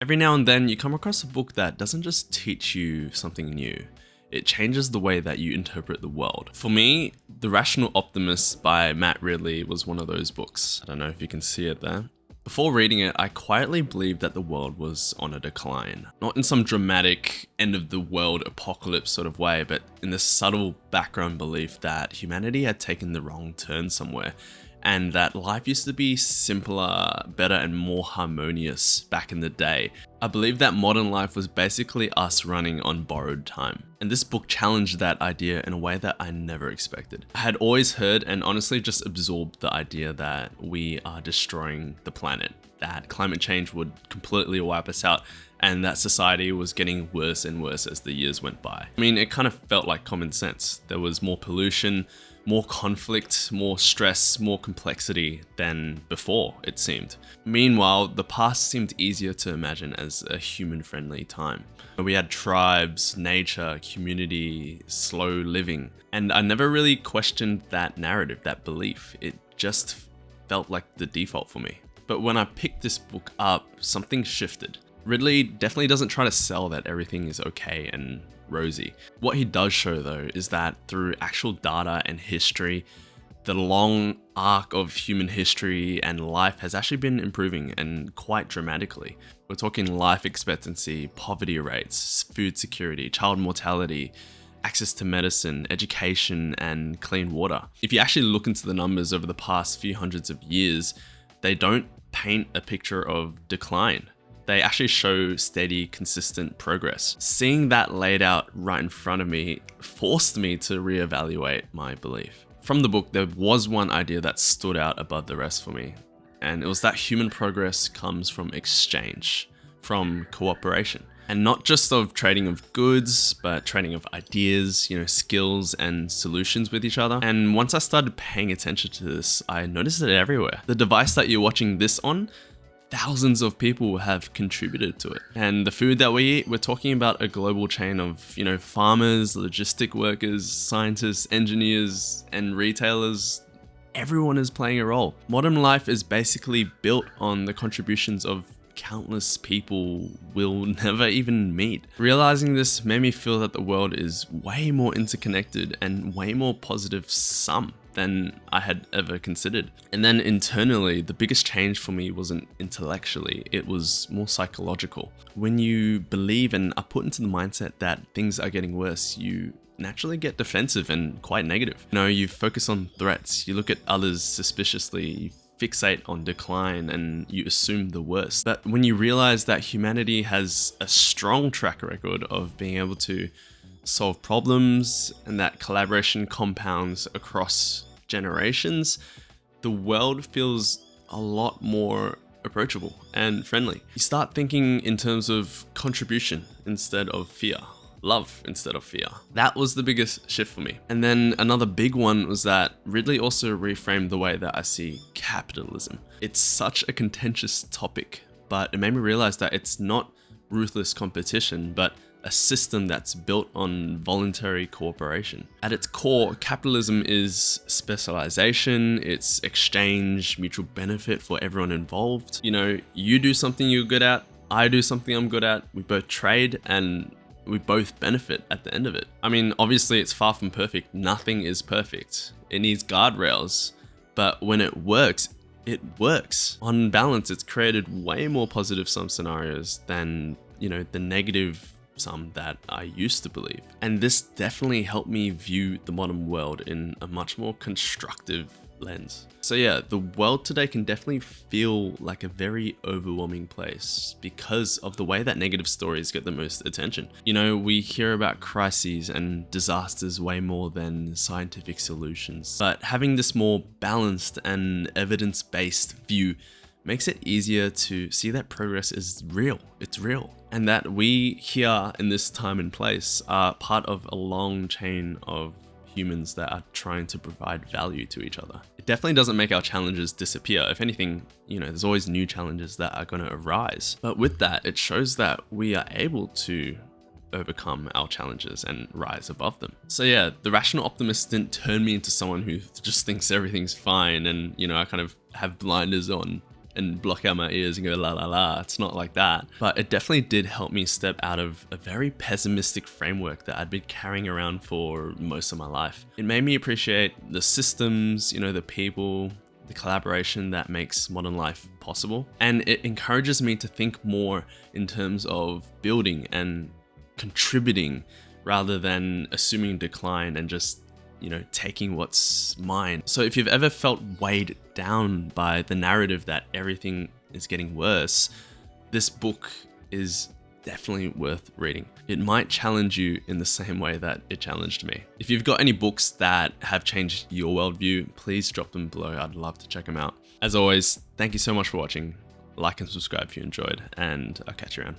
Every now and then you come across a book that doesn't just teach you something new, it changes the way that you interpret the world. For me, The Rational Optimist by Matt Ridley was one of those books. I don't know if you can see it there. Before reading it, I quietly believed that the world was on a decline. Not in some dramatic end of the world apocalypse sort of way, but in the subtle background belief that humanity had taken the wrong turn somewhere, and that life used to be simpler, better, and more harmonious back in the day. I believe that modern life was basically us running on borrowed time. And this book challenged that idea in a way that I never expected. I had always heard and honestly just absorbed the idea that we are destroying the planet, that climate change would completely wipe us out, and that society was getting worse and worse as the years went by. I mean, it kind of felt like common sense. There was more pollution, more conflict, more stress, more complexity than before, it seemed. Meanwhile, the past seemed easier to imagine as a human-friendly time. We had tribes, nature, community, slow living, and I never really questioned that narrative, that belief. It just felt like the default for me. But when I picked this book up, something shifted. Ridley definitely doesn't try to sell that everything is okay and rosy. What he does show though is that through actual data and history, the long arc of human history and life has actually been improving, and quite dramatically. We're talking life expectancy, poverty rates, food security, child mortality, access to medicine, education, and clean water. If you actually look into the numbers over the past few hundreds of years, they don't paint a picture of decline. They actually show steady, consistent progress. Seeing that laid out right in front of me forced me to reevaluate my belief. From the book, there was one idea that stood out above the rest for me, and it was that human progress comes from exchange, from cooperation. And not just of trading of goods, but trading of ideas, skills and solutions with each other. And once I started paying attention to this, I noticed it everywhere. The device that you're watching this on, thousands of people have contributed to it. And the food that we eat, we're talking about a global chain of, farmers, logistic workers, scientists, engineers, and retailers. Everyone is playing a role. Modern life is basically built on the contributions of countless people we'll never even meet. Realizing this made me feel that the world is way more interconnected and way more positive sum than I had ever considered. And then internally, the biggest change for me wasn't intellectually, it was more psychological. When you believe and are put into the mindset that things are getting worse, you naturally get defensive and quite negative. You focus on threats, you look at others suspiciously, you fixate on decline, and you assume the worst. But when you realize that humanity has a strong track record of being able to solve problems and that collaboration compounds across generations, the world feels a lot more approachable and friendly. You start thinking in terms of contribution instead of fear. Love instead of fear. That was the biggest shift for me. And then another big one was that Ridley also reframed the way that I see capitalism. It's such a contentious topic, but it made me realize that it's not ruthless competition, but a system that's built on voluntary cooperation. At its core, capitalism is specialization, it's exchange, mutual benefit for everyone involved. You do something you're good at, I do something I'm good at, we both trade, and we both benefit at the end of it. I mean, obviously it's far from perfect. Nothing is perfect. It needs guardrails, but when it works, it works. On balance, it's created way more positive sum scenarios than, the negative sum that I used to believe. And this definitely helped me view the modern world in a much more constructive lens. So yeah, the world today can definitely feel like a very overwhelming place because of the way that negative stories get the most attention. We hear about crises and disasters way more than scientific solutions. But having this more balanced and evidence-based view makes it easier to see that progress is real. It's real. And that we here in this time and place are part of a long chain of humans that are trying to provide value to each other. It definitely doesn't make our challenges disappear. If anything, there's always new challenges that are going to arise. But with that, it shows that we are able to overcome our challenges and rise above them. So yeah, the Rational Optimist didn't turn me into someone who just thinks everything's fine and, I kind of have blinders on. and block out my ears and go la la la. It's not like that. But it definitely did help me step out of a very pessimistic framework that I'd been carrying around for most of my life. It made me appreciate the systems, the people, the collaboration that makes modern life possible. And it encourages me to think more in terms of building and contributing rather than assuming decline and just taking what's mine. So if you've ever felt weighed down by the narrative that everything is getting worse, this book is definitely worth reading. It might challenge you in the same way that it challenged me. If you've got any books that have changed your worldview, please drop them below. I'd love to check them out. As always, thank you so much for watching. Like and subscribe if you enjoyed, and I'll catch you around.